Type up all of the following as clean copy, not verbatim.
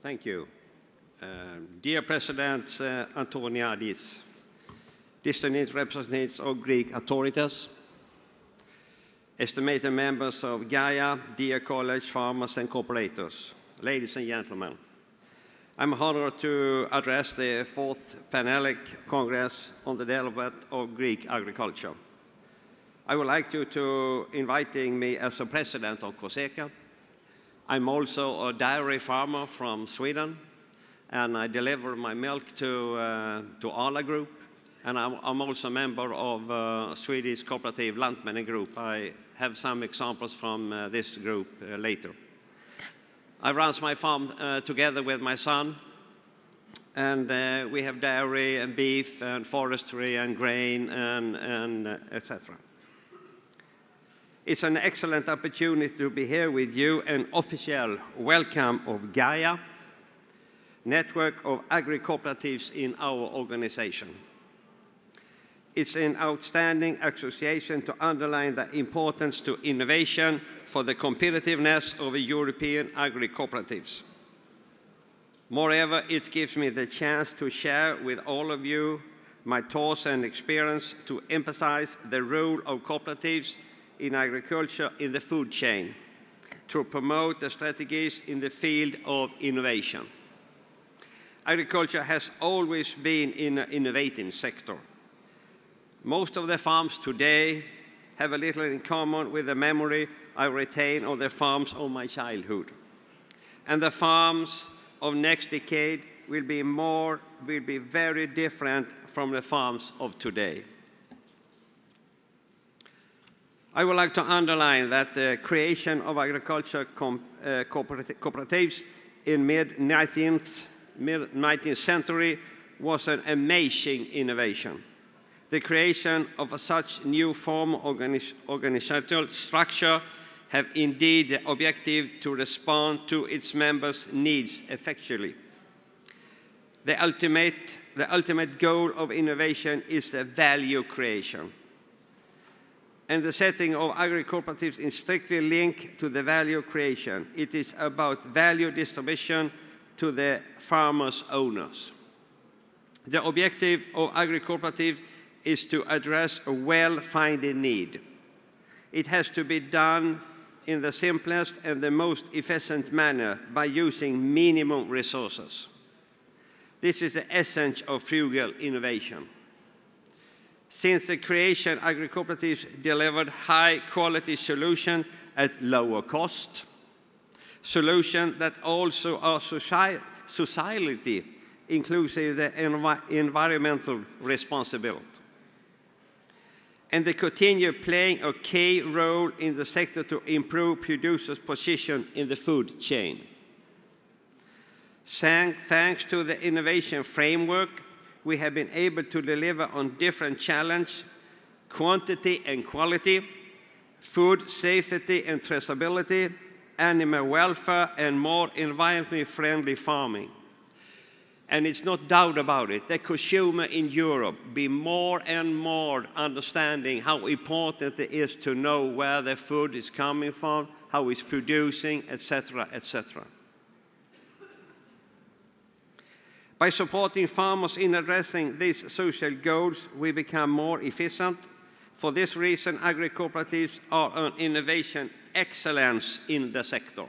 Thank you. Dear President Antoniadis, distinguished representatives of Greek authorities, estimated members of GAIA, dear colleagues, farmers and cooperators, ladies and gentlemen, I'm honored to address the 4th Panellic Congress on the development of Greek agriculture. I would like you to invite me as a president of COGECA. I'm also a dairy farmer from Sweden, and I deliver my milk to Arla Group, and I'm also a member of Swedish cooperative Lantmännen Group. I have some examples from this group later. I run my farm together with my son, and we have dairy and beef and forestry and grain and etc. It's an excellent opportunity to be here with you, an official welcome of GAIA, network of agri-cooperatives in our organization. It's an outstanding association to underline the importance to innovation for the competitiveness of European agri-cooperatives. Moreover, it gives me the chance to share with all of you my thoughts and experience to emphasize the role of cooperatives in agriculture in the food chain, to promote the strategies in the field of innovation. Agriculture has always been an innovating sector. Most of the farms today have a little in common with the memory I retain of the farms of my childhood. And the farms of next decade will be very different from the farms of today. I would like to underline that the creation of agriculture cooperatives in mid-19th century was an amazing innovation. The creation of such new form of organizational structure have indeed the objective to respond to its members' needs effectively. The ultimate goal of innovation is the value creation. And the setting of agri-cooperatives is strictly linked to the value creation. It is about value distribution to the farmers' owners. The objective of agri-cooperatives is to address a well-founded need. It has to be done in the simplest and the most efficient manner by using minimum resources. This is the essence of frugal innovation. Since the creation, agri-cooperatives delivered high-quality solutions at lower cost, solutions that also are society, inclusive the environmental responsibility. And they continue playing a key role in the sector to improve producers' position in the food chain. Thanks to the innovation framework, we have been able to deliver on different challenges: quantity and quality, food safety and traceability, animal welfare, and more environmentally friendly farming. And it's no doubt about it, the consumer in Europe be more and more understanding how important it is to know where the food is coming from, how it's producing, etc., etc. By supporting farmers in addressing these social goals, we become more efficient. For this reason, agri-cooperatives are an innovation excellence in the sector.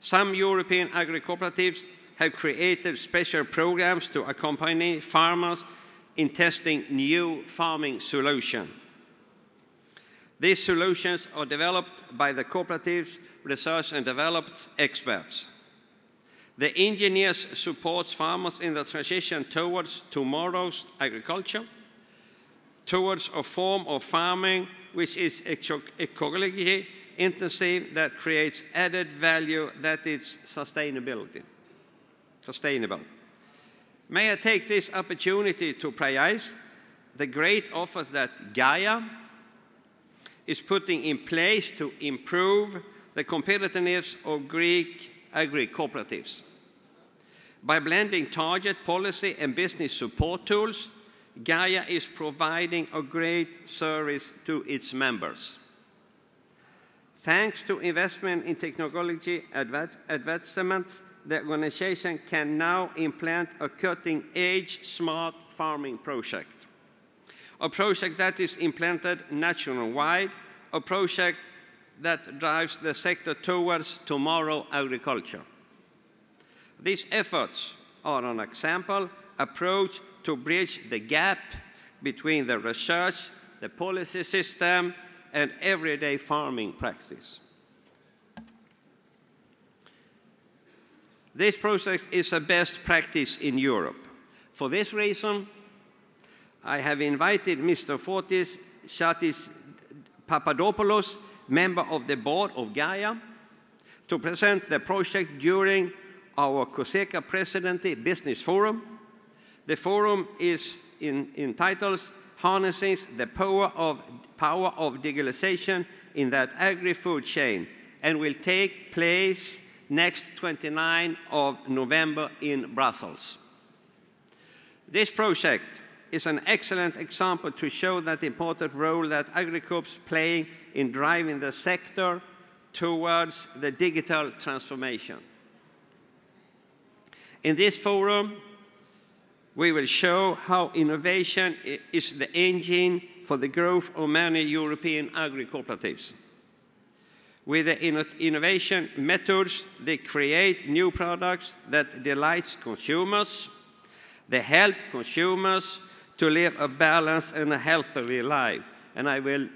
Some European agri-cooperatives have created special programs to accompany farmers in testing new farming solutions. These solutions are developed by the cooperatives, research and development experts. The engineers support farmers in the transition towards tomorrow's agriculture, towards a form of farming which is ecologically intensive, that creates added value, that is sustainable. May I take this opportunity to praise the great efforts that GAIA is putting in place to improve the competitiveness of Greek agri-cooperatives. By blending target policy and business support tools, GAIA is providing a great service to its members. Thanks to investment in technology advancements the organization can now implement a cutting-edge smart farming project. A project that is implemented nationwide, a project that drives the sector towards tomorrow agriculture. These efforts are an example approach to bridge the gap between the research, the policy system, and everyday farming practice. This project is a best practice in Europe. For this reason, I have invited Mr. Fotis Chatis Papadopoulos, member of the board of GAIA, to present the project during our COGECA Presidency Business Forum. The forum is entitled Harnessing the Power of Digitalization in that Agri-Food Chain, and will take place next 29th of November in Brussels. This project is an excellent example to show that important role that agriculture is playing in driving the sector towards the digital transformation. In this forum, we will show how innovation is the engine for the growth of many European agri-cooperatives. With the innovation methods, they create new products that delight consumers. They help consumers to live a balanced and a healthy life. And I will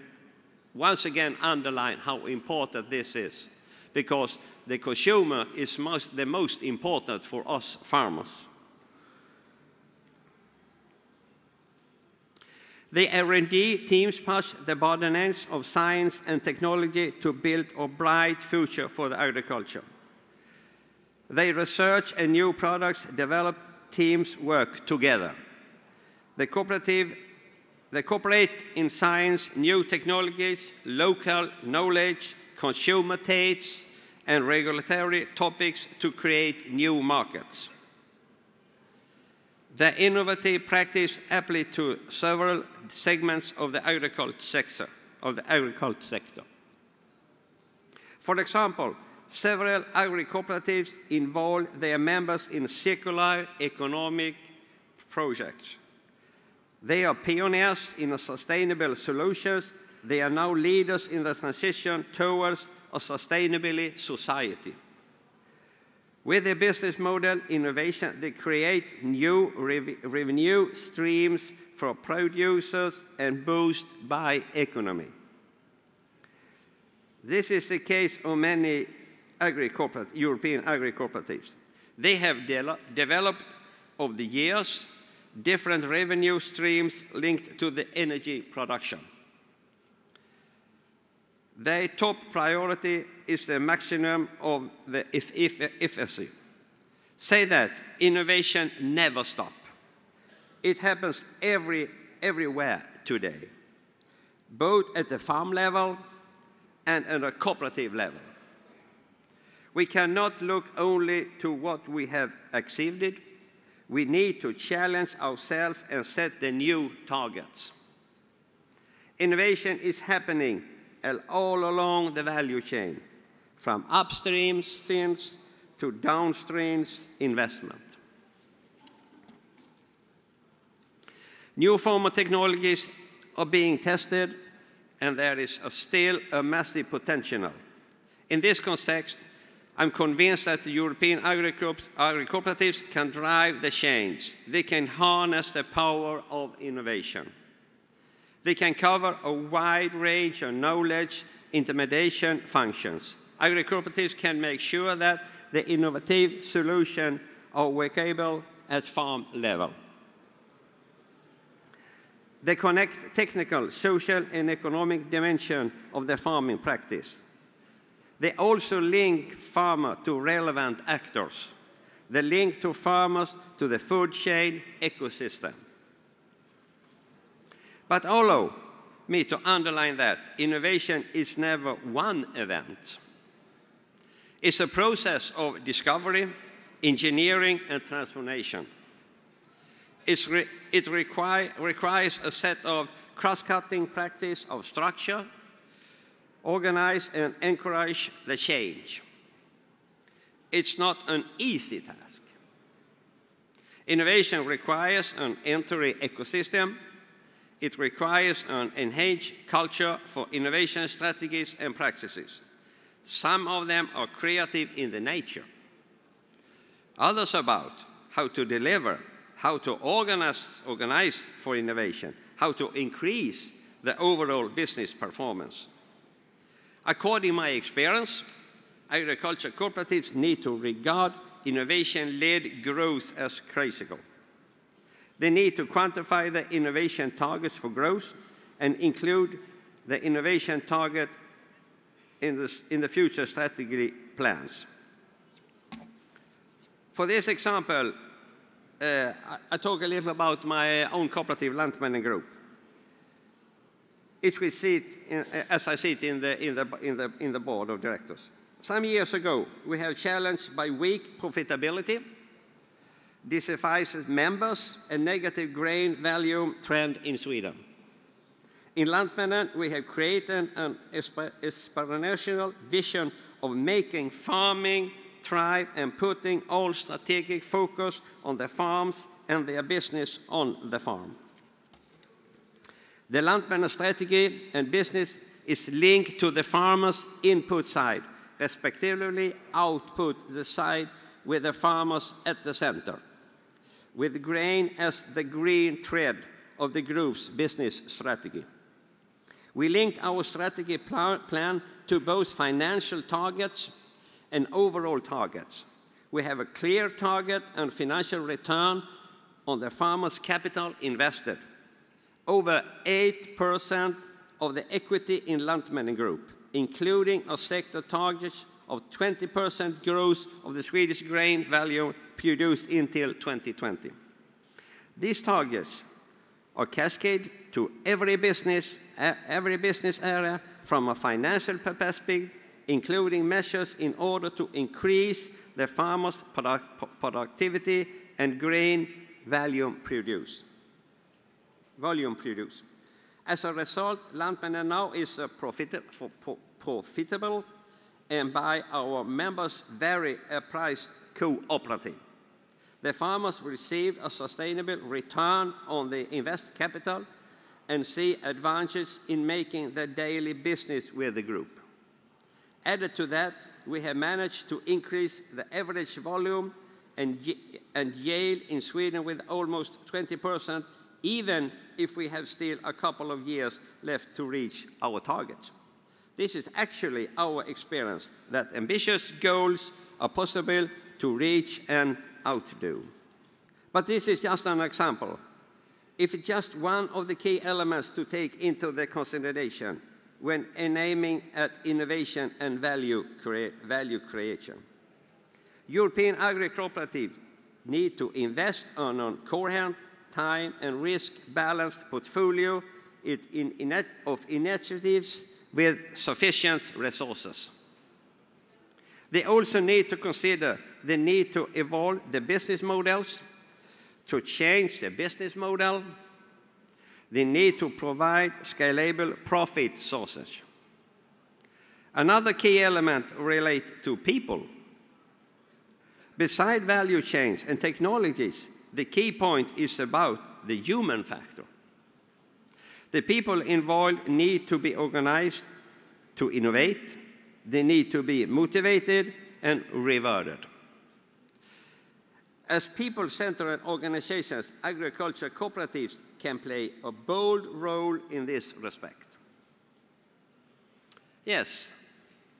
once again underline how important this is, because the consumer is the most important for us farmers. The R&D teams push the boundaries of science and technology to build a bright future for the agriculture. They research and new products developed teams work together. They cooperate in science, new technologies, local knowledge, consumer tastes, and regulatory topics to create new markets. The innovative practice apply to several segments of the agriculture sector. For example, several agri-cooperatives involve their members in circular economic projects. They are pioneers in sustainable solutions. They are now leaders in the transition towards a sustainable society. With their business model innovation, they create new revenue streams for producers and boost bioeconomy. This is the case of many European agri-cooperatives. They have developed over the years different revenue streams linked to the energy production. Their top priority is the maximum of the efficiency. Say that innovation never stops. It happens everywhere today, both at the farm level and at a cooperative level. We cannot look only to what we have achieved. We need to challenge ourselves and set the new targets. Innovation is happening all along the value chain, from upstream sins to downstream investment. New forms of technologies are being tested, and there is still a massive potential. In this context, I'm convinced that the European agri-cooperatives can drive the change. They can harness the power of innovation. They can cover a wide range of knowledge intermediation functions. Agri-cooperatives can make sure that the innovative solutions are workable at farm level. They connect technical, social, and economic dimension of the farming practice. They also link farmers to relevant actors. They link to farmers to the food chain ecosystem. But allow me to underline that innovation is never one event. It's a process of discovery, engineering, and transformation. It requires a set of cross-cutting practice of structure, organize and encourage the change. It's not an easy task. Innovation requires an entry ecosystem. It requires an enhanced culture for innovation strategies and practices. Some of them are creative in the nature. Others about how to deliver, how to organize for innovation, how to increase the overall business performance. According to my experience, agriculture cooperatives need to regard innovation-led growth as critical. They need to quantify the innovation targets for growth and include the innovation target in the future strategy plans. For this example, I talk a little about my own cooperative, Lantmännen Group. As I see it in the board of directors. Some years ago, we have challenged by weak profitability, disaffected members, and negative grain value trend in Sweden. In Lantmännen, we have created an exponential vision of making farming thrive and putting all strategic focus on the farms and their business on the farm. The Lantmännen strategy and business is linked to the farmer's input side, respectively output the side with the farmers at the center, with grain as the green thread of the group's business strategy. We linked our strategy plan to both financial targets and overall targets. We have a clear target and financial return on the farmer's capital invested. Over 8% of the equity in Lantmännen Group, including a sector target of 20% growth of the Swedish grain value produced until 2020. These targets are cascaded to every business area from a financial perspective, including measures in order to increase the farmers' productivity and grain volume produced. As a result, Lantmännen now is a profitable and by our members very priced cooperative. The farmers receive a sustainable return on the invested capital and see advantages in making their daily business with the group. Added to that, we have managed to increase the average volume and yield in Sweden with almost 20%, even if we have still a couple of years left to reach our targets. This is actually our experience, that ambitious goals are possible to reach and outdo. But this is just an example. If it's just one of the key elements to take into the consideration when aiming at innovation and value creation. European agri-cooperatives need to invest on a coherent, time and risk-balanced portfolio of initiatives with sufficient resources. They also need to consider the need to evolve the business models, to change the business model. They need to provide scalable profit sources. Another key element relates to people. Beside value chains and technologies, the key point is about the human factor. The people involved need to be organized to innovate. They need to be motivated and rewarded. As people-centered organizations, agriculture cooperatives can play a bold role in this respect. Yes,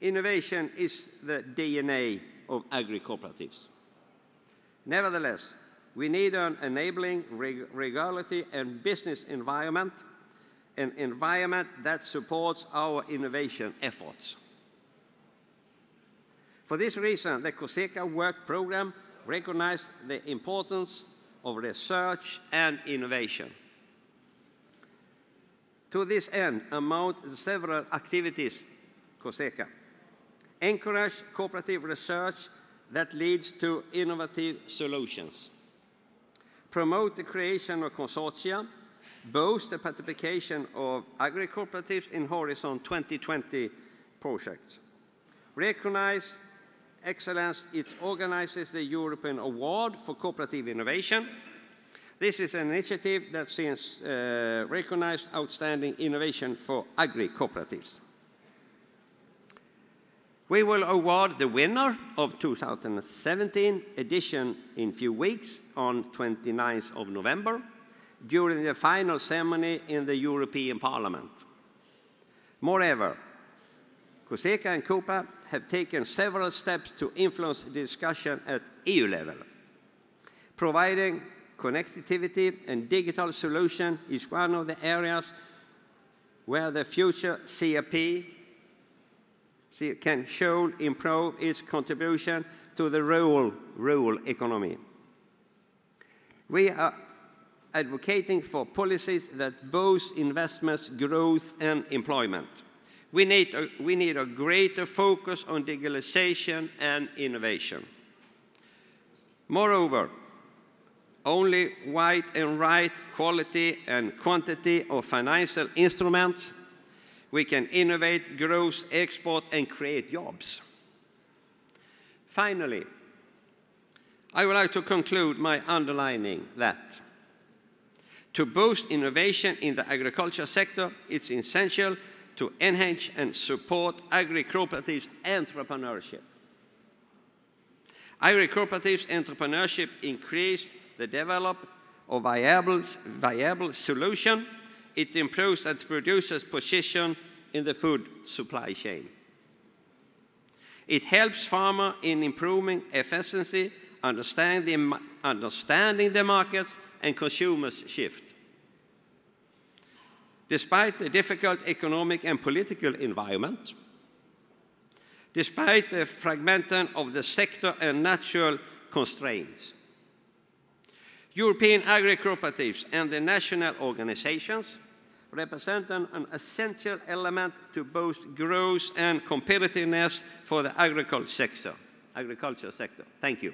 innovation is the DNA of agri-cooperatives. Nevertheless, we need an enabling regulatory and business environment, an environment that supports our innovation efforts. For this reason, the COGECA work program recognized the importance of research and innovation. To this end, among several activities, COGECA encourage cooperative research that leads to innovative solutions, promote the creation of consortia, boost the participation of agri-cooperatives in Horizon 2020 projects, recognize excellence, it organizes the European Award for Cooperative Innovation. This is an initiative that sees recognized outstanding innovation for agri-cooperatives. We will award the winner of 2017 edition in a few weeks on 29th of November during the final ceremony in the European Parliament. Moreover, COGECA and COPA have taken several steps to influence the discussion at EU level. Providing connectivity and digital solution is one of the areas where the future CAP can show improve its contribution to the rural economy. We are advocating for policies that boost investments, growth, and employment. We need a greater focus on digitalization and innovation. Moreover, only with and right quality and quantity of financial instruments we can innovate, grow, export, and create jobs. Finally, I would like to conclude by underlining that to boost innovation in the agriculture sector, it's essential to enhance and support agri-cooperatives entrepreneurship. Agri-cooperatives entrepreneurship increase the development of viable solution. It improves the producer's position in the food supply chain. It helps farmers in improving efficiency, understanding the markets and consumers' shift. Despite the difficult economic and political environment, despite the fragmentation of the sector and natural constraints, European agri-cooperatives and the national organizations represent an essential element to boost growth and competitiveness for the agriculture sector. Thank you.